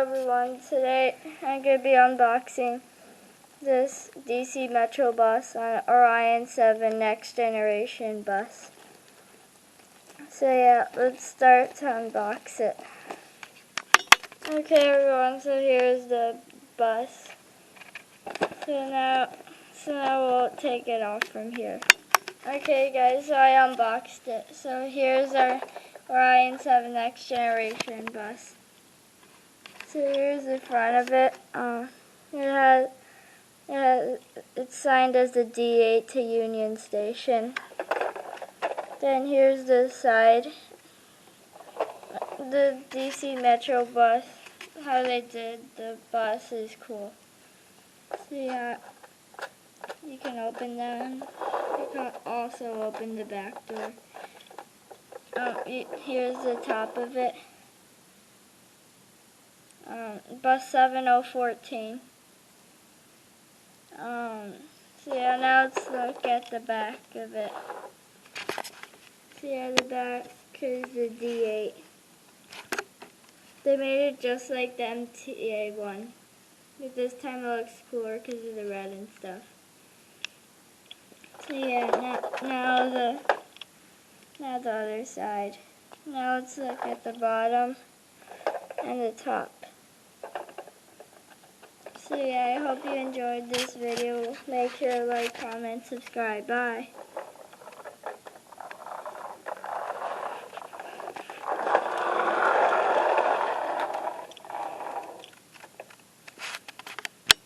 everyone, today I'm going to be unboxing this DC Metro bus on Orion 7 Next Generation bus. So yeah, let's start to unbox it. Okay everyone, so here's the bus. So now we'll take it off from here. Okay guys, so I unboxed it. So here's our Orion 7 Next Generation bus. So here's the front of it. It's signed as the D8 to Union Station. Then here's the side. The DC Metro bus, how they did the bus is cool. So yeah, you can open them. You can also open the back door. Here's the top of it. Bus 7014. So yeah, now let's look at the back of it. So yeah, the back is the D8. They made it just like the MTA one, but this time it looks cooler because of the red and stuff. So yeah, now the other side. Now let's look at the bottom and the top. So yeah, I hope you enjoyed this video. Make sure to like, comment, subscribe. Bye.